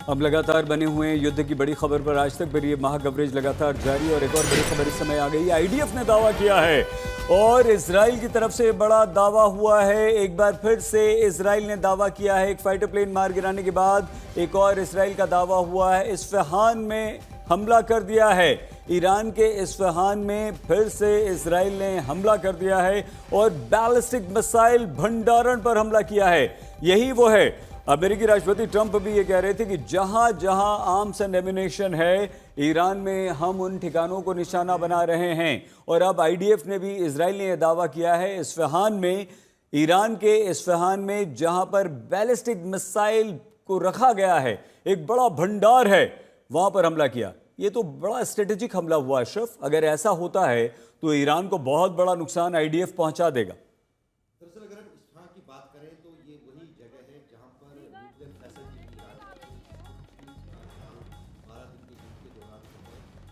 अब लगातार बने हुए हैं युद्ध की बड़ी खबर पर आज तक पर ये महा कवरेज लगातार जारी। और एक और बड़ी खबर इस समय आ गई। आईडीएफ ने दावा किया है और इसराइल की तरफ से बड़ा दावा हुआ है। एक बार फिर से इसराइल ने दावा किया है। एक फाइटर प्लेन मार गिराने के बाद एक और इसराइल का दावा हुआ है। इस्फहान में हमला कर दिया है। ईरान के इस्फहान में फिर से इसराइल ने हमला कर दिया है और बैलिस्टिक मिसाइल भंडारण पर हमला किया है। यही वो है। अमेरिकी राष्ट्रपति ट्रंप भी ये कह रहे थे कि जहां जहां आर्म्स एंड एम्युनिशन है ईरान में, हम उन ठिकानों को निशाना बना रहे हैं। और अब आईडीएफ ने भी, इजराइल ने यह दावा किया है, इस्फहान में, ईरान के इस्फहान में जहां पर बैलिस्टिक मिसाइल को रखा गया है, एक बड़ा भंडार है, वहां पर हमला किया। ये तो बड़ा स्ट्रेटेजिक हमला हुआ अशरफ। अगर ऐसा होता है तो ईरान को बहुत बड़ा नुकसान आईडीएफ पहुंचा देगा। दरअसल अगर हम इस्फहान की बात करें तो ये वही जगह है जहां पर न्यूक्लियर फैसिलिटी की ईरान 12 दिन के युद्ध के दौरान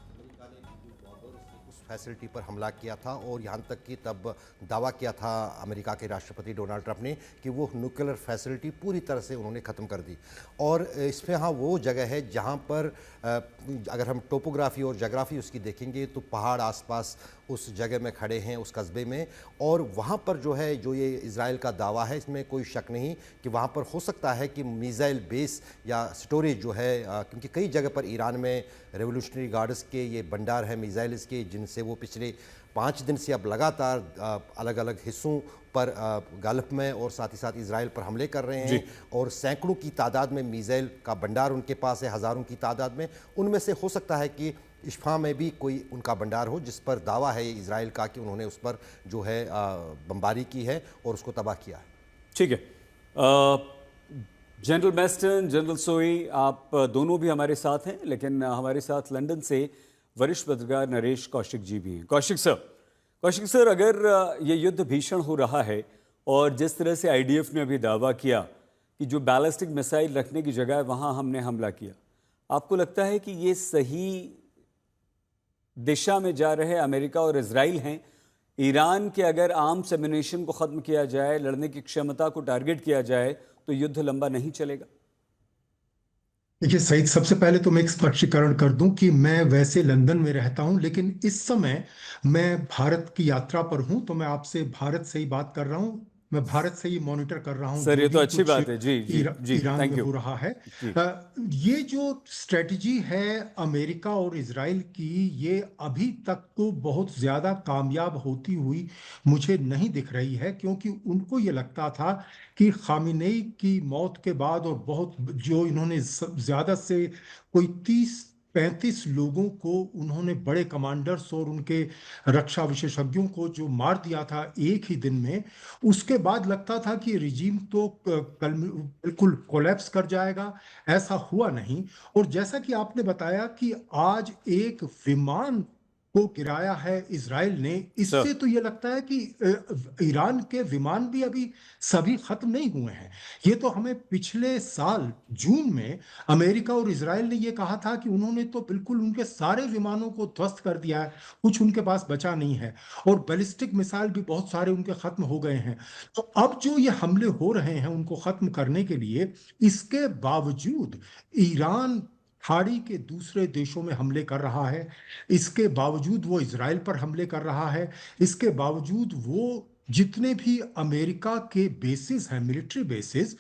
अमेरिका ने बॉर्डर से उस फैसिलिटी पर हमला किया था। और यहाँ तक कि तब दावा किया था अमेरिका के राष्ट्रपति डोनाल्ड ट्रंप ने कि वो न्यूक्लियर फैसिलिटी पूरी तरह से उन्होंने ख़त्म कर दी। और इसमें हाँ वो जगह है जहाँ पर अगर हम टोपोग्राफी और जोग्राफी उसकी देखेंगे तो पहाड़ आसपास उस जगह में खड़े हैं, उस कस्बे में। और वहाँ पर जो है, जो ये इजराइल का दावा है, इसमें कोई शक नहीं कि वहाँ पर हो सकता है कि मिसाइल बेस या स्टोरेज जो है, क्योंकि कई जगह पर ईरान में रेवोल्यूशनरी गार्ड्स के ये भंडार है मिसाइल्स के, जिनसे वो पिछले 5 दिन से अब लगातार अलग अलग हिस्सों पर गल्फ में और साथ ही साथ इजराइल पर हमले कर रहे हैं। और सैकड़ों की तादाद में मिसाइल का भंडार उनके पास है, हज़ारों की तादाद में। उनमें से हो सकता है कि इस्फहान में भी कोई उनका भंडार हो, जिस पर दावा है इजराइल का कि उन्होंने उस पर जो है बमबारी की है और उसको तबाह किया है। ठीक है। जनरल मैस्टन, जनरल सोई, आप दोनों भी हमारे साथ हैं, लेकिन हमारे साथ लंदन से वरिष्ठ पत्रकार नरेश कौशिक जी भी हैं। कौशिक सर, अगर ये युद्ध भीषण हो रहा है और जिस तरह से आईडीएफ ने अभी दावा किया कि जो बैलिस्टिक मिसाइल रखने की जगह है वहां हमने हमला किया, आपको लगता है कि ये सही दिशा में जा रहे अमेरिका और इजराइल हैं? ईरान के अगर आर्म्स एम्युनिशन को ख़त्म किया जाए, लड़ने की क्षमता को टारगेट किया जाए, तो युद्ध लंबा नहीं चलेगा? देखिए सईद, सबसे पहले तो मैं एक स्पष्टीकरण कर दूं कि मैं वैसे लंदन में रहता हूं, लेकिन इस समय मैं भारत की यात्रा पर हूं, तो मैं आपसे भारत से ही बात कर रहा हूं। मैं भारत से ही मॉनिटर कर रहा हूं सर, जो ये तो भी अच्छी कुछ बात है। जी जी जी, ईरान थैंक में यू हो रहा है। जी। ये जो स्ट्रेटजी है अमेरिका और इजराइल की, ये अभी तक तो बहुत ज्यादा कामयाब होती हुई मुझे नहीं दिख रही है, क्योंकि उनको ये लगता था कि खामिनेई की मौत के बाद, और बहुत जो इन्होंने ज्यादा से कोई 30-35 लोगों को उन्होंने, बड़े कमांडर्स और उनके रक्षा विशेषज्ञों को जो मार दिया था एक ही दिन में, उसके बाद लगता था कि रिजीम तो कल बिल्कुल कोलैप्स कर जाएगा। ऐसा हुआ नहीं। और जैसा कि आपने बताया कि आज एक विमान को गिराया है इजराइल ने, सर, इससे तो ये लगता है कि ईरान के विमान भी अभी सभी खत्म नहीं हुए हैं। ये तो हमें पिछले साल जून में अमेरिका और इजराइल ने ये कहा था कि उन्होंने तो बिल्कुल उनके सारे विमानों को ध्वस्त कर दिया है, कुछ उनके पास बचा नहीं है, और बैलिस्टिक मिसाइल भी बहुत सारे उनके खत्म हो गए हैं। तो अब जो ये हमले हो रहे हैं उनको खत्म करने के लिए, इसके बावजूद ईरान खाड़ी के दूसरे देशों में हमले कर रहा है। इसके बावजूद वो इजराइल पर हमले कर रहा है। इसके बावजूद वो जितने भी अमेरिका के बेसिस हैं, मिलिट्री बेसिस,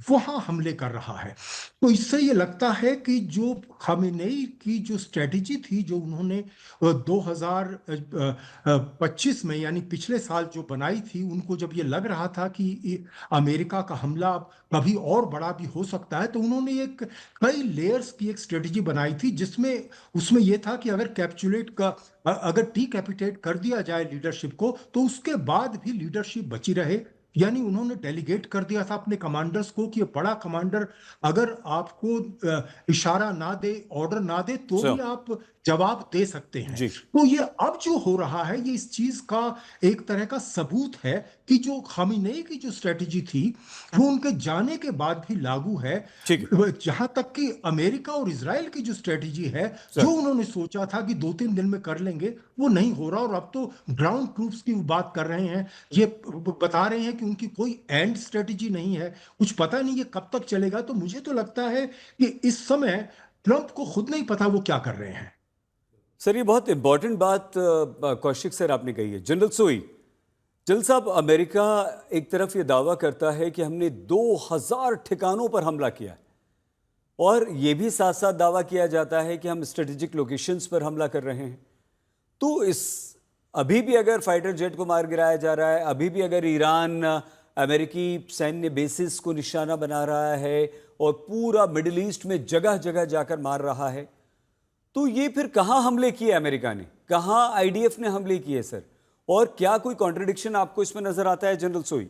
वहां हमले कर रहा है। तो इससे ये लगता है कि जो खामेनेई की जो स्ट्रेटेजी थी, जो उन्होंने 2025 में, यानी पिछले साल जो बनाई थी, उनको जब ये लग रहा था कि अमेरिका का हमला कभी और बड़ा भी हो सकता है, तो उन्होंने एक कई लेयर्स की एक स्ट्रेटेजी बनाई थी, जिसमें उसमें यह था कि अगर डिकैपिटेट कर दिया जाए लीडरशिप को, तो उसके बाद भी लीडरशिप बची रहे। यानी उन्होंने डेलीगेट कर दिया था अपने कमांडर्स को कि बड़ा कमांडर अगर आपको इशारा ना दे, ऑर्डर ना दे, तो सर भी आप जवाब दे सकते हैं। जी, तो ये अब जो हो रहा है, ये इस चीज का एक तरह का सबूत है कि जो खामेनेई की जो स्ट्रेटेजी थी, वो उनके जाने के बाद भी लागू है। ठीक है जहां तक कि अमेरिका और इजराइल की जो स्ट्रेटेजी है, जो सर। उन्होंने सोचा था कि 2-3 दिन में कर लेंगे, वो नहीं हो रहा। और अब तो ग्राउंड ट्रूप्स की बात कर रहे हैं, ये बता रहे हैं कि उनकी कोई एंड स्ट्रेटजी नहीं है, कुछ पता नहीं ये कब तक चलेगा। तो मुझे तो लगता है कि इस समय ट्रंप को खुद नहीं पता वो क्या कर रहे हैं। सर ये बहुत इंपॉर्टेंट बात कौशिक सर आपने कही है। जनरल सोई, जनरल साहब, अमेरिका एक तरफ ये दावा करता है कि हमने 2000 ठिकानों पर हमला किया है, और ये भी साथ साथ दावा किया जाता है कि हम स्ट्रेटेजिक लोकेशंस पर हमला कर रहे हैं। तो इस अभी भी अगर फाइटर जेट को मार गिराया जा रहा है, अभी भी अगर ईरान अमेरिकी सैन्य बेसिस को निशाना बना रहा है और पूरा मिडिल ईस्ट में जगह जगह जाकर मार रहा है, तो ये फिर कहां हमले किए अमेरिका ने, कहां आईडीएफ ने हमले किए सर? और क्या कोई कॉन्ट्रडिक्शन आपको इसमें नजर आता है जनरल सोई?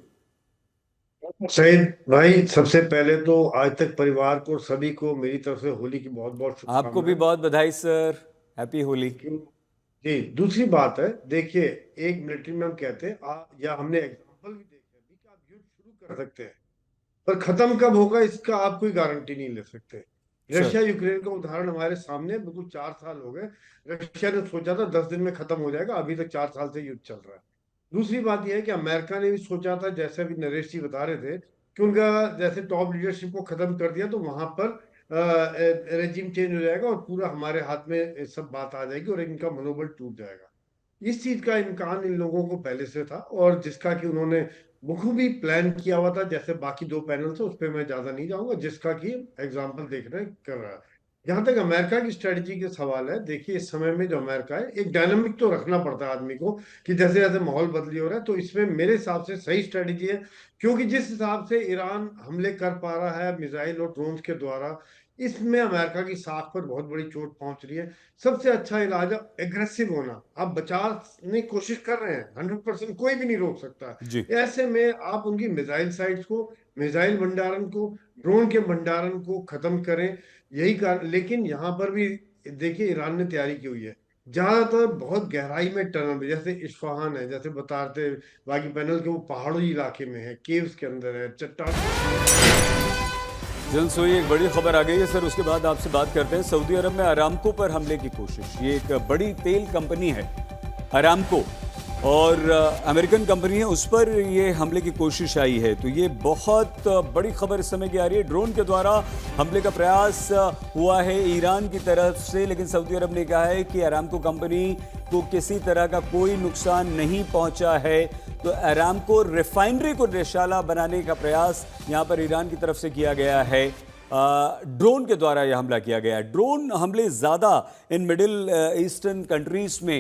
सईद भाई, सबसे पहले तो आज तक परिवार को, सभी को मेरी तरफ से होली की बहुत बहुत आपको भी शुभकामनाएं। बहुत बधाई सर, हैप्पी होली। जी, दूसरी बात है, देखिए, एक मिलिट्री में हम कहते हैं या हमने एग्जांपल भी देखे अभी कि आप युद्ध शुरू कर सकते हैं, पर खत्म कब होगा इसका आप कोई गारंटी नहीं ले सकते। सर रशिया यूक्रेन का उदाहरण हमारे सामने है, बिल्कुल 4 साल हो गए। रशिया ने सोचा था 10 दिन में खत्म हो जाएगा, अभी तक 4 साल से युद्ध चल रहा है। दूसरी बात यह है कि अमेरिका ने भी सोचा था, जैसे अभी नरेश जी बता रहे थे, कि उनका जैसे टॉप लीडरशिप को खत्म कर दिया तो वहां पर रेजिम चेंज हो जाएगा और पूरा हमारे हाथ में सब बात आ जाएगी और इनका मनोबल टूट जाएगा। इस चीज का इम्कान इन लोगों को पहले से था, और जिसका कि उन्होंने बखूबी प्लान किया हुआ था। जैसे बाकी 2 पैनल से, उस पर मैं ज्यादा नहीं जाऊंगा, जिसका कि एग्जाम्पल देख रहे कर रहा है। जहां तक अमेरिका की स्ट्रेटजी के सवाल है, देखिए, इस समय में जो अमेरिका है, एक डायनामिक तो रखना पड़ता है आदमी को, कि जैसे जैसे माहौल बदली हो रहा है, तो इसमें मेरे हिसाब से सही स्ट्रेटजी है। क्योंकि जिस हिसाब से ईरान हमले कर पा रहा है मिसाइल और ड्रोन के द्वारा, इसमें अमेरिका की साख पर बहुत बड़ी चोट पहुंच रही है। सबसे अच्छा इलाज है एग्रेसिव होना। आप बचाने की कोशिश कर रहे हैं, 100% कोई भी नहीं रोक सकता। जी, ऐसे में आप उनकी मिसाइल साइट्स को, मिसाइल भंडारण को, ड्रोन के भंडारण को खत्म करें, यही कारण। लेकिन यहाँ पर भी देखिए, ईरान ने तैयारी की हुई है ज्यादातर बहुत गहराई में टनल में, जैसे इस्फहान है, जैसे बताते बाकी पैनल के, वो पहाड़ी इलाके में है, केव्स के अंदर है, चट्टान। जनरल सोई, एक बड़ी खबर आ गई है सर, उसके बाद आपसे बात करते हैं। सऊदी अरब में अरामको पर हमले की कोशिश। ये एक बड़ी तेल कंपनी है अरामको, और अमेरिकन कंपनी है, उस पर ये हमले की कोशिश आई है। तो ये बहुत बड़ी खबर इस समय की आ रही है। ड्रोन के द्वारा हमले का प्रयास हुआ है ईरान की तरफ से, लेकिन सऊदी अरब ने कहा है कि अरामको कंपनी को किसी तरह का कोई नुकसान नहीं पहुंचा है। तो अरामको रिफाइनरी को निशाना बनाने का प्रयास यहाँ पर ईरान की तरफ से किया गया है। ड्रोन के द्वारा यह हमला किया गया। ड्रोन हमले ज़्यादा इन मिडिल ईस्टर्न कंट्रीज़ में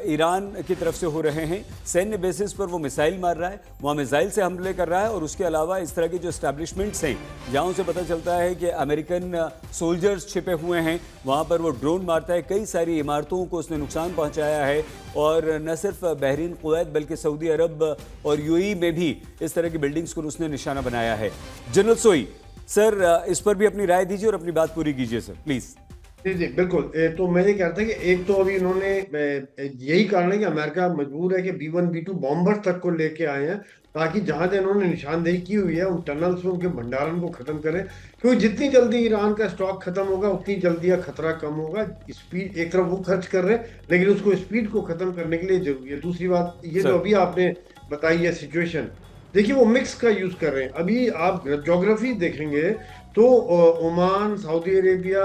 ईरान की तरफ से हो रहे हैं। सैन्य बेसिस पर वो मिसाइल मार रहा है, वहाँ मिसाइल से हमले कर रहा है, और उसके अलावा इस तरह के जो एस्टैब्लिशमेंट्स हैं जहाँ से पता चलता है कि अमेरिकन सोल्जर्स छिपे हुए हैं, वहाँ पर वो ड्रोन मारता है। कई सारी इमारतों को उसने नुकसान पहुँचाया है, और न सिर्फ बहरीन, कुवैत, बल्कि सऊदी अरब और यूएई में भी इस तरह की बिल्डिंग्स को उसने निशाना बनाया है। जनरल सोई सर, इस पर भी अपनी राय दीजिए और अपनी बात पूरी कीजिए सर, प्लीज। जी जी, बिल्कुल। तो मैं ये कहता कि एक तो अभी इन्होंने, यही कारण है कि अमेरिका मजबूर है कि B-1 B-2 बॉम्बर तक को लेके आए हैं, ताकि जहां जहां इन्होंने निशानदेही की हुई है उन टनल्स में उनके भंडारण को खत्म करें। क्योंकि जितनी जल्दी ईरान का स्टॉक खत्म होगा, उतनी जल्दी यह खतरा कम होगा। स्पीड एक तरफ वो खर्च कर रहे हैं, लेकिन उसको स्पीड को खत्म करने के लिए जरूरी है। दूसरी बात, ये जो अभी आपने बताई है सिचुएशन, देखिए, वो मिक्स का यूज कर रहे हैं। अभी आप ज्योग्राफी देखेंगे तो ओमान, सऊदी अरेबिया,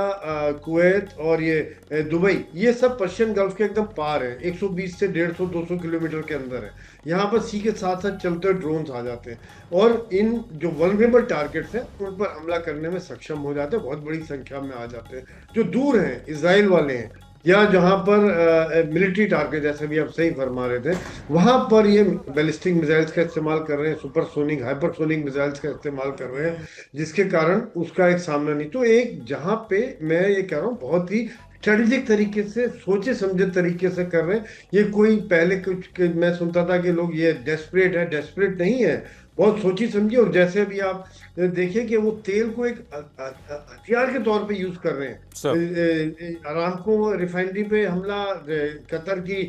कुवैत और ये दुबई, ये सब पर्शियन गल्फ के एकदम पार है, 120 से 150-200 किलोमीटर के अंदर है। यहाँ पर सी के साथ साथ चलते हुए ड्रोन्स आ जाते हैं, और इन जो वल्नरेबल टारगेट्स हैं उन पर हमला करने में सक्षम हो जाते हैं, बहुत बड़ी संख्या में आ जाते हैं। जो दूर हैं, इजराइल वाले हैं, या जहां पर मिलिट्री टारगेट, जैसे भी आप सही फरमा रहे थे, वहां पर ये बैलिस्टिक मिसाइल्स का इस्तेमाल कर रहे हैं, सुपरसोनिक, हाइपरसोनिक मिसाइल्स का इस्तेमाल कर रहे हैं, जिसके कारण उसका एक सामना नहीं। तो एक जहां पे मैं ये कह रहा हूँ, बहुत ही स्ट्रेटेजिक तरीके से, सोचे समझे तरीके से कर रहे हैं। ये कोई पहले कुछ मैं सुनता था कि लोग ये डेस्परेट है, डेस्परेट नहीं है, बहुत सोची समझी। और जैसे अभी आप देखिए कि वो तेल को एक हथियार के तौर पे यूज कर रहे हैं। अरामको रिफाइनरी पे हमला, कतर की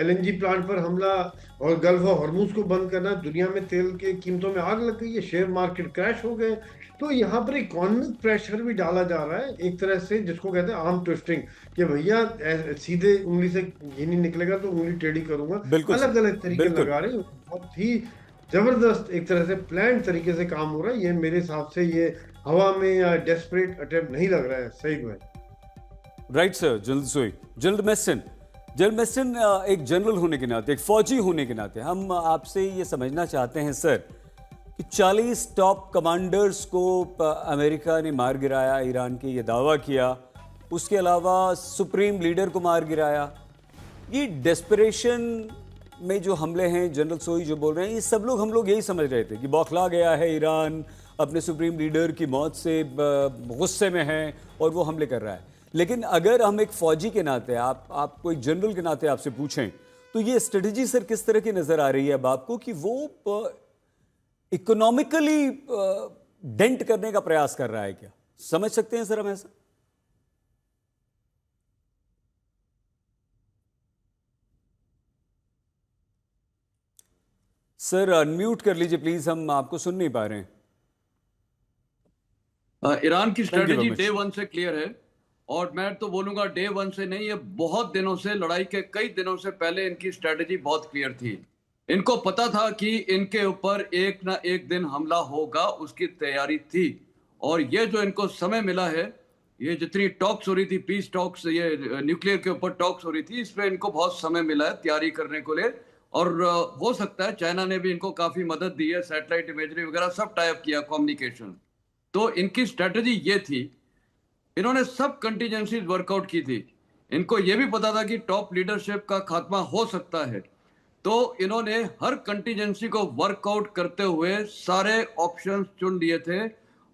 LNG प्लांट पर हमला, और गल्फ ऑफ हॉर्मुज को बंद करना। दुनिया में तेल के कीमतों में आग लग गई है, शेयर मार्केट क्रैश हो गए। तो यहाँ पर इकोनॉमिक प्रेशर भी डाला जा रहा है एक तरह से, जिसको कहते हैं आर्म ट्विस्टिंग, कि भैया सीधे उंगली से घी नहीं निकलेगा तो उंगली टेढ़ी करूंगा। अलग अलग तरीके लगा रहे हैं, बहुत ही जबरदस्त एक तरह से प्लान तरीके से काम हो रहा है। ये मेरे हिसाब से ये हवा में या डेस्परेट अटेम्प्ट नहीं लग रहा है सही में। राइट सर, जनरल सोई। जनरल मेस्टन, जनरल मेस्टन, एक जनरल होने के नाते, एक फौजी होने के नाते हम आपसे ये समझना चाहते हैं सर कि 40 टॉप कमांडर्स को अमेरिका ने मार गिराया, ईरान के ये दावा किया, उसके अलावा सुप्रीम लीडर को मार गिराया। ये डेस्परेशन में जो हमले हैं, जनरल सोई जो बोल रहे हैं, ये सब लोग हम लोग यही समझ रहे थे कि बौखला गया है ईरान, अपने सुप्रीम लीडर की मौत से गुस्से में है और वो हमले कर रहा है। लेकिन अगर हम एक फौजी के नाते, आपको एक जनरल के नाते आपसे पूछें तो ये स्ट्रेटजी सर किस तरह की नजर आ रही है अब आपको कि वो इकोनॉमिकली डेंट करने का प्रयास कर रहा है क्या? समझ सकते हैं सर हम ऐसा? सर अनम्यूट कर लीजिए प्लीज, हम आपको सुन नहीं पा रहे हैं। ईरान की स्ट्रेटेजी डे वन से क्लियर है और मैं तो बोलूंगा डे वन से नहीं, ये बहुत दिनों से, लड़ाई के कई दिनों से पहले इनकी स्ट्रेटेजी बहुत क्लियर थी। इनको पता था कि इनके ऊपर एक ना एक दिन हमला होगा, उसकी तैयारी थी। और ये जो इनको समय मिला है, ये जितनी टॉक्स हो रही थी, पीस टॉक्स, ये न्यूक्लियर के ऊपर टॉक्स हो रही थी, इस पर इनको बहुत समय मिला है तैयारी करने को लिए। और हो सकता है चाइना ने भी इनको काफी मदद दी है, सैटेलाइट इमेजरी वगैरह सब टाइप किया, कम्युनिकेशन। तो इनकी स्ट्रेटजी ये थी, इन्होंने सब कंटीजेंसीज वर्कआउट की थी। इनको ये भी पता था कि टॉप लीडरशिप का खात्मा हो सकता है, तो इन्होंने हर कंटीजेंसी को वर्कआउट करते हुए सारे ऑप्शंस चुन लिए थे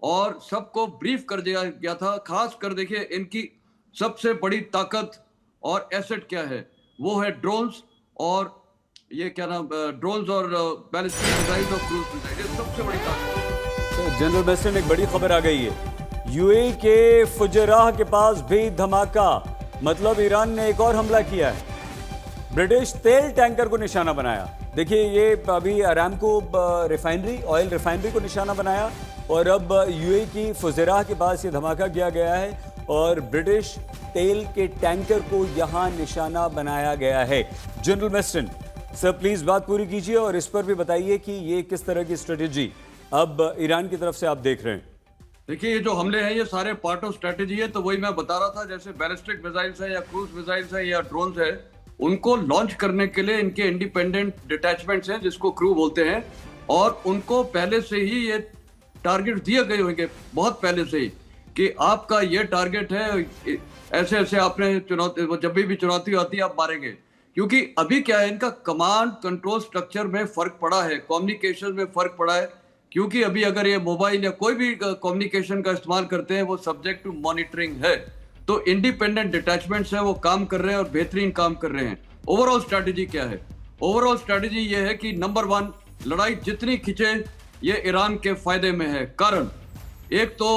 और सबको ब्रीफ कर दिया गया था। खास कर देखिए, इनकी सबसे बड़ी ताकत और एसेट क्या है, वो है ड्रोन्स और ये क्या नाम, ड्रोन्स और बैलिस्टिक मिसाइल्स और क्रूज मिसाइल, ये सबसे बड़ी ताकत है। जनरल मेस्टन, एक बड़ी खबर आ गई है, यूएई के फुजराह के पास भी धमाका, मतलब ईरान ने एक और हमला किया है। ब्रिटिश तेल टैंकर को निशाना बनाया। देखिए, ये अभी अरामको रिफाइनरी, ऑयल रिफाइनरी को निशाना बनाया और अब यूएई की फुजराह के पास ये धमाका किया गया है और ब्रिटिश तेल के टैंकर को यहां निशाना बनाया गया है। जनरल मेस्टन सर, प्लीज बात पूरी कीजिए और इस पर भी बताइए कि ये किस तरह की स्ट्रेटेजी अब ईरान की तरफ से आप देख रहे हैं। देखिए, ये जो हमले हैं ये सारे पार्ट ऑफ स्ट्रेटेजी है। तो वही मैं बता रहा था, जैसे बैलिस्टिक मिसाइल्स है या क्रूज मिसाइल्स है या ड्रोन्स है, उनको लॉन्च करने के लिए इनके इंडिपेंडेंट डिटैचमेंट्स हैं, जिसको क्रू बोलते हैं, और उनको पहले से ही ये टारगेट दिए गए होंगे, बहुत पहले से ही, कि आपका ये टारगेट है, ऐसे ऐसे आपने चुनौती, जब भी चुनौती आती है आप मारेंगे। क्योंकि अभी क्या है, इनका कमांड कंट्रोल स्ट्रक्चर में फर्क पड़ा है, कम्युनिकेशन में फर्क पड़ा है। क्योंकि अभी अगर ये मोबाइल या कोई भी कम्युनिकेशन का इस्तेमाल करते हैं, वो सब्जेक्ट टू मॉनिटरिंग है। तो इंडिपेंडेंट डिटैचमेंट्स हैं, वो काम कर रहे हैं और बेहतरीन काम कर रहे हैं। ओवरऑल स्ट्रैटेजी क्या है? ओवरऑल स्ट्रैटेजी ये है कि नंबर 1, लड़ाई जितनी खिंचे ये ईरान के फायदे में है। कारण एक तो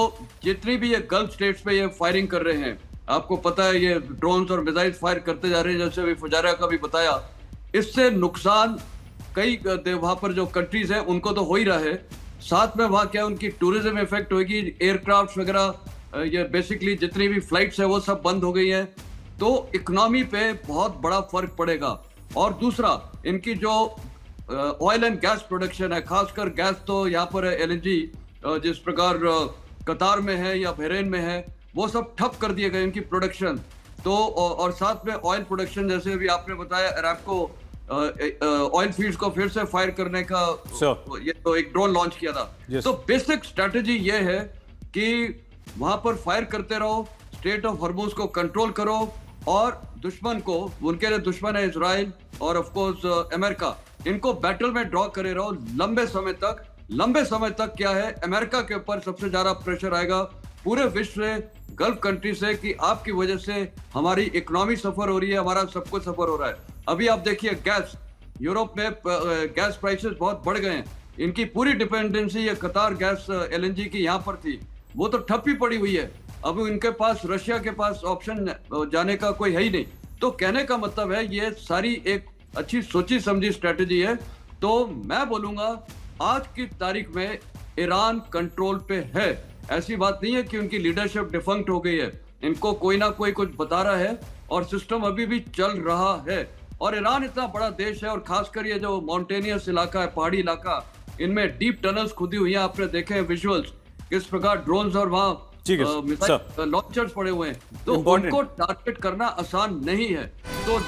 जितनी भी ये गल्फ स्टेट्स पे ये फायरिंग कर रहे हैं, आपको पता है ये ड्रोन्स और मिसाइल फायर करते जा रहे हैं, जैसे अभी फुजारा का भी बताया। इससे नुकसान कई वहां पर जो कंट्रीज हैं उनको तो हो ही रहा है, साथ में वहां क्या उनकी टूरिज्म इफेक्ट होगी, एयरक्राफ्ट वगैरह, ये बेसिकली जितनी भी फ्लाइट्स है वो सब बंद हो गई है, तो इकोनॉमी पे बहुत बड़ा फर्क पड़ेगा। और दूसरा, इनकी जो ऑयल एंड गैस प्रोडक्शन है, खासकर गैस तो यहाँ पर है एलएनजी, जिस प्रकार कतार में है या बहरेन में है, वो सब ठप कर दिए गए इनकी प्रोडक्शन। तो और साथ में ऑयल प्रोडक्शन, जैसे भी आपने बताया, अरामको ऑयल फील्ड्स को फिर से फायर करने का ये तो एक ड्रोन लॉन्च किया था। तो बेसिक स्ट्रैटेजी ये है कि वहां पर फायर करते रहो, स्ट्रेट ऑफ हॉर्मुज को कंट्रोल करो और दुश्मन को, उनके लिए दुश्मन है इजराइल और ऑफ कोर्स अमेरिका, इनको बैटल में ड्रॉ करे रहो लंबे समय तक। लंबे समय तक क्या है, अमेरिका के ऊपर सबसे ज्यादा प्रेशर आएगा पूरे विश्व से, गल्फ कंट्री से, कि आपकी वजह से हमारी इकोनॉमी सफर हो रही है, हमारा सब कुछ सफर हो रहा है। अभी आप देखिए, गैस यूरोप में गैस प्राइसेस बहुत बढ़ गए हैं, इनकी पूरी डिपेंडेंसी ये कतार गैस एलएनजी की यहाँ पर थी, वो तो ठप ही पड़ी हुई है। अब इनके पास, रशिया के पास ऑप्शन जाने का कोई है ही नहीं। तो कहने का मतलब है ये सारी एक अच्छी सोची समझी स्ट्रेटेजी है। तो मैं बोलूंगा आज की तारीख में ईरान कंट्रोल पे है। ऐसी बात नहीं है कि उनकी लीडरशिप डिफंक्ट हो गई है, इनको कोई ना कोई कुछ बता रहा है और सिस्टम अभी भी चल रहा है। और ईरान इतना बड़ा देश है, और खासकर ये जो माउंटेनियस इलाका है, पहाड़ी इलाका, इनमें डीप टनल्स खुदी हुई हैं। आपने देखे हैं विजुअल्स, किस प्रकार ड्रोन्स और वहाँ मिसाइल लॉन्चर्स पड़े हुए हैं, तो उनको टारगेट करना आसान नहीं है। तो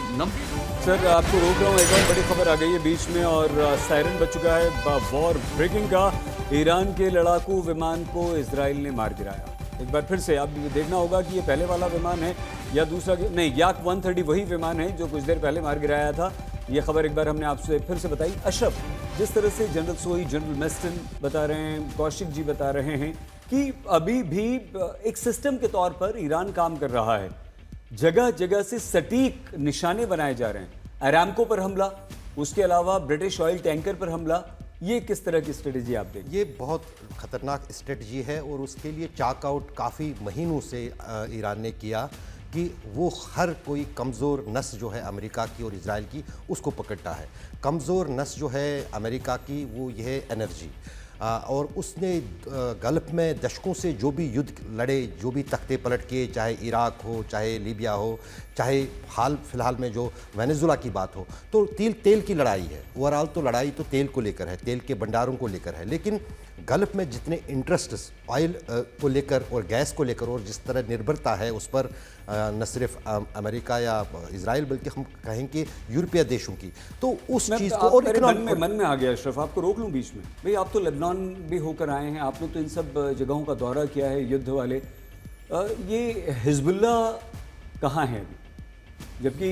सर आपको रोक रहा हूँ, एक और बड़ी खबर आ गई है बीच में और सायरन बज चुका है वॉर ब्रेकिंग का। ईरान के लड़ाकू विमान को इजराइल ने मार गिराया। एक बार फिर से आप देखना होगा कि ये पहले वाला विमान है या दूसरा, नहीं, याक 130 वही विमान है जो कुछ देर पहले मार गिराया था। ये खबर एक बार हमने आपसे फिर से बताई। अशरफ, जिस तरह से जनरल सोई, जनरल मेस्टन बता रहे हैं, कौशिक जी बता रहे हैं कि अभी भी एक सिस्टम के तौर पर ईरान काम कर रहा है, जगह जगह से सटीक निशाने बनाए जा रहे हैं। अरामको पर हमला, उसके अलावा ब्रिटिश ऑयल टैंकर पर हमला, ये किस तरह की स्ट्रेटेजी आप देखें? ये बहुत खतरनाक स्ट्रेटजी है और उसके लिए चाक आउट काफ़ी महीनों से ईरान ने किया कि वो हर कोई कमज़ोर नस जो है अमेरिका की और इजराइल की उसको पकड़ता है। कमज़ोर नस जो है अमेरिका की वो ये है एनर्जी, और उसने गल्फ में दशकों से जो भी युद्ध लड़े, जो भी तख्ते पलट किए, चाहे इराक हो, चाहे लीबिया हो, चाहे हाल फिलहाल में जो वेनेजुला की बात हो, तो तेल की लड़ाई है। ओवरऑल तो लड़ाई तो तेल को लेकर है, तेल के भंडारों को लेकर है। लेकिन गल्फ में जितने इंटरेस्ट ऑयल को लेकर और गैस को लेकर और जिस तरह निर्भरता है उस पर न सिर्फ अमेरिका या इजराइल बल्कि हम कहें कि यूरोपीय देशों की, तो उस चीज़ को और मन में आ गया। अशरफ, आपको रोक लूँ बीच में? भाई आप तो लेबनान भी होकर आए हैं, आपने तो इन सब जगहों का दौरा किया है युद्ध वाले। ये हिजबुल्ला कहाँ है अभी? जबकि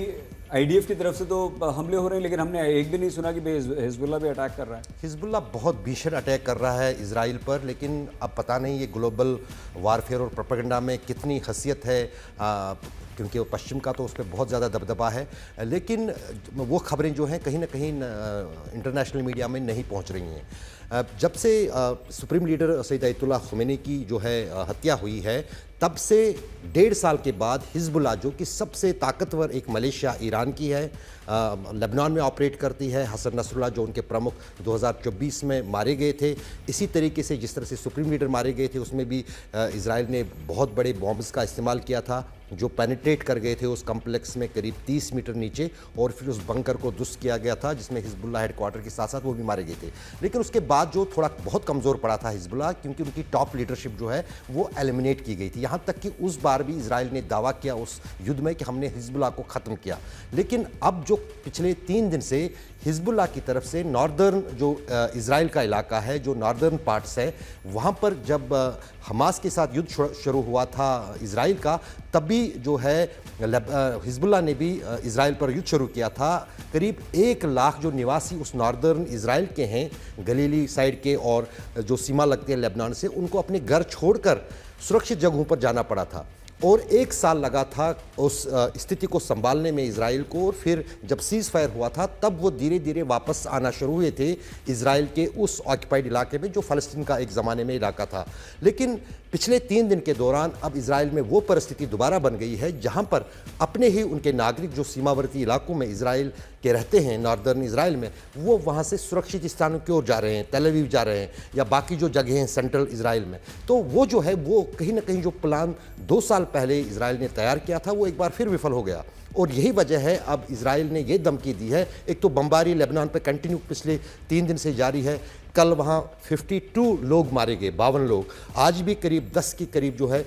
आईडीएफ की तरफ से तो हमले हो रहे हैं, लेकिन हमने एक भी नहीं सुना कि हिजबुल्ला भी अटैक कर रहा है। हिजबुल्ला बहुत भीषण अटैक कर रहा है इजराइल पर, लेकिन अब पता नहीं ये ग्लोबल वारफेयर और प्रोपेगेंडा में कितनी हैसियत है, क्योंकि वो पश्चिम का तो उस पर बहुत ज़्यादा दबदबा है। लेकिन वो खबरें जो हैं कहीं ना कहीं इंटरनेशनल मीडिया में नहीं पहुंच रही हैं। जब से supreme leader Syed Ayatollah Khomeini की जो है हत्या हुई है, तब से 1.5 साल के बाद हिजबुल्लाह जो कि सबसे ताकतवर एक मलेशिया ईरान की है, लेबनान में ऑपरेट करती है। हसन नसरुल्लाह जो उनके प्रमुख 2024 में मारे गए थे, इसी तरीके से जिस तरह से सुप्रीम लीडर मारे गए थे उसमें भी इजराइल ने बहुत बड़े बॉम्ब्स का इस्तेमाल किया था जो पेनिट्रेट कर गए थे उस कम्प्लेक्स में करीब 30 मीटर नीचे, और फिर उस बंकर को दुष्ट किया गया था जिसमें हिजबुल्लाह हेडक्वार्टर के साथ साथ वो भी मारे गए थे। लेकिन उसके बाद जो थोड़ा बहुत कमज़ोर पड़ा था हिजबुल्लाह, क्योंकि उनकी टॉप लीडरशिप जो है वो एलिमिनेट की गई थी। यहाँ तक कि उस बार भी इजराइल ने दावा किया उस युद्ध में कि हमने हिजबुल्लाह को ख़त्म किया। लेकिन अब जो पिछले 3 दिन से हिजबुल्लाह की तरफ से नॉर्दर्न जो इजराइल का इलाका है, जो नॉर्दर्न पार्ट्स है, वहाँ पर जब हमास के साथ युद्ध शुरू हुआ था इजराइल का, तभी जो है हिजबुल्लाह ने भी इजराइल पर युद्ध शुरू किया था। करीब 1 लाख जो निवासी उस नॉर्दर्न इजराइल के हैं, गलीली साइड के और जो सीमा लगती है लेबनान से, उनको अपने घर छोड़कर सुरक्षित जगहों पर जाना पड़ा था। और 1 साल लगा था उस स्थिति को संभालने में इजराइल को, और फिर जब सीज़ फायर हुआ था तब वो धीरे धीरे वापस आना शुरू हुए थे इजराइल के उस ऑक्यूपाइड इलाके में जो फ़लस्तीन का एक ज़माने में इलाका था। लेकिन पिछले 3 दिन के दौरान अब इजराइल में वो परिस्थिति दोबारा बन गई है जहां पर अपने ही उनके नागरिक जो सीमावर्ती इलाकों में इजराइल के रहते हैं, नॉर्दर्न इजराइल में, वो वहां से सुरक्षित स्थानों की ओर जा रहे हैं, तेल अवीव जा रहे हैं या बाकी जो जगह हैं सेंट्रल इजराइल में। तो वो जो है वो कहीं ना कहीं जो प्लान 2 साल पहले इजराइल ने तैयार किया था वो एक बार फिर विफल हो गया। और यही वजह है अब इजराइल ने ये धमकी दी है। एक तो बमबारी लेबनान पर कंटिन्यू पिछले 3 दिन से जारी है। कल वहाँ 52 लोग मारे गए, 52 लोग। आज भी करीब 10 के करीब जो है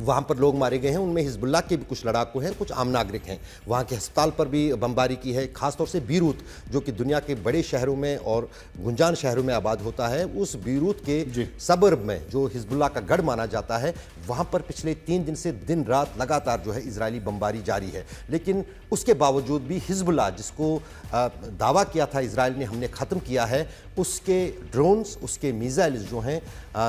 वहाँ पर लोग मारे गए हैं। उनमें हिजबुल्लाह के भी कुछ लड़ाकू हैं, कुछ आम नागरिक हैं। वहाँ के अस्पताल पर भी बमबारी की है, खासतौर से बीरूत जो कि दुनिया के बड़े शहरों में और गुंजान शहरों में आबाद होता है, उस बीरूत के सबर्ब में जो हिजबुल्लाह का गढ़ माना जाता है, वहाँ पर पिछले 3 दिन से दिन रात लगातार जो है इजरायली बमबारी जारी है। लेकिन उसके बावजूद भी हिजबुल्लाह जिसको दावा किया था इजराइल ने हमने ख़त्म किया है, उसके ड्रोन्स, उसके मिसाइल्स जो हैं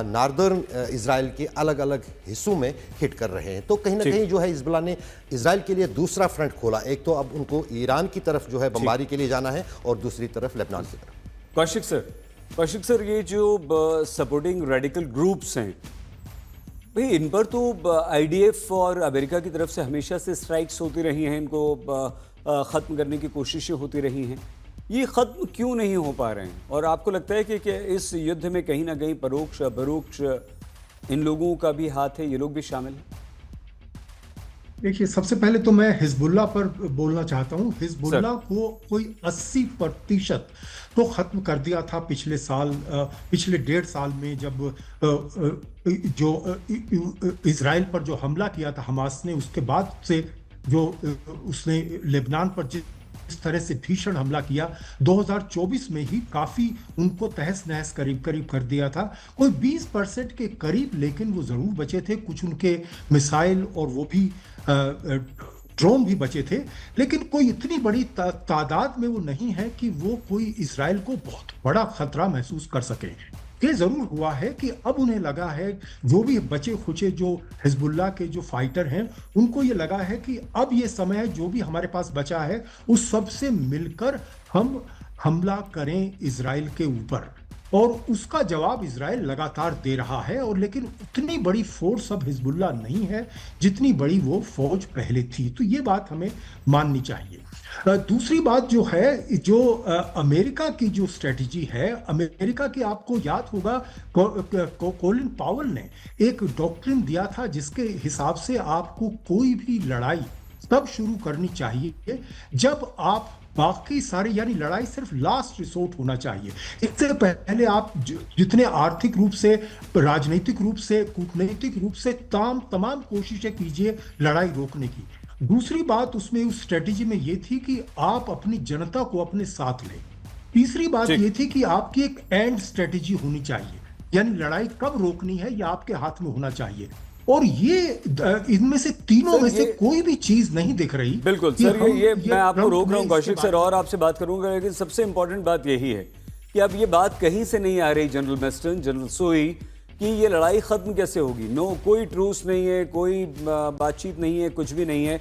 नॉर्दर्न इजराइल के अलग अलग हिस्सों में हिट कर रहे हैं। तो कहीं ना कहीं जो है हिजबुल्लाह ने इजराइल के लिए दूसरा फ्रंट खोला। एक तो अब उनको ईरान की तरफ जो है बमबारी के लिए जाना है और दूसरी तरफ लेबनान की तरफ। कौशिक सर, ये जो सपोर्टिंग रेडिकल ग्रुप्स हैं भाई, इन पर तो आईडीएफ और अमेरिका की तरफ से हमेशा से स्ट्राइक्स होती रही हैं, इनको ख़त्म करने की कोशिशें होती रही हैं। ये ख़त्म क्यों नहीं हो पा रहे हैं? और आपको लगता है कि इस युद्ध में कहीं ना कहीं परोक्ष परोक्ष इन लोगों का भी हाथ है, ये लोग भी शामिल हैं? देखिए, सबसे पहले तो मैं हिजबुल्लाह पर बोलना चाहता हूँ। हिजबुल्लाह को कोई 80% तो खत्म कर दिया था पिछले साल, पिछले 1.5 साल में, जब इसराइल पर जो हमला किया था हमास ने, उसके बाद से जो उसने लेबनान पर जिस तरह से भीषण हमला किया, 2024 में ही काफी उनको तहस नहस करीब करीब कर दिया था। कोई 20% के करीब लेकिन वो जरूर बचे थे, कुछ उनके मिसाइल और वो भी ड्रोन भी बचे थे, लेकिन कोई इतनी बड़ी तादाद में वो नहीं है कि वो कोई इसराइल को बहुत बड़ा खतरा महसूस कर सके। ये जरूर हुआ है कि अब उन्हें लगा है, जो भी बचे खुचे जो हिजबुल्लाह के जो फाइटर हैं, उनको ये लगा है कि अब ये समय है, जो भी हमारे पास बचा है उस सब से मिलकर हम हमला करें इसराइल के ऊपर। और उसका जवाब इसराइल लगातार दे रहा है, और लेकिन उतनी बड़ी फोर्स अब हिजबुल्लाह नहीं है जितनी बड़ी वो फौज पहले थी। तो ये बात हमें माननी चाहिए। दूसरी बात जो है, जो अमेरिका की जो स्ट्रेटजी है, अमेरिका की, आपको याद होगा कोलिन पावल ने एक डॉक्ट्रिन दिया था जिसके हिसाब से आपको कोई भी लड़ाई तब शुरू करनी चाहिए जब आप बाकी सारे, यानी लड़ाई सिर्फ लास्ट रिसोर्ट होना चाहिए। इससे पहले आप जितने आर्थिक रूप से, राजनीतिक रूप से, कूटनीतिक रूप से तमाम कोशिशें कीजिए लड़ाई रोकने की। दूसरी बात उसमें, उस स्ट्रेटेजी में ये थी कि आप अपनी जनता को अपने साथ लें। तीसरी बात ये थी कि आपकी एक एंड स्ट्रेटेजी होनी चाहिए, यानी लड़ाई कब रोकनी है यह आपके हाथ में होना चाहिए। और ये इनमें से तीनों में से कोई भी चीज नहीं दिख रही। बिल्कुल सर, ये मैं आपको रोक रहा हूँ कौशिक सर, और आपसे बात करूंगा, लेकिन सबसे इंपॉर्टेंट बात यही है कि अब ये बात कहीं से नहीं आ रही, जनरल मेस्टन, जनरल सोई, कि ये लड़ाई खत्म कैसे होगी। नो, कोई ट्रूस नहीं है, कोई बातचीत नहीं है, कुछ भी नहीं है।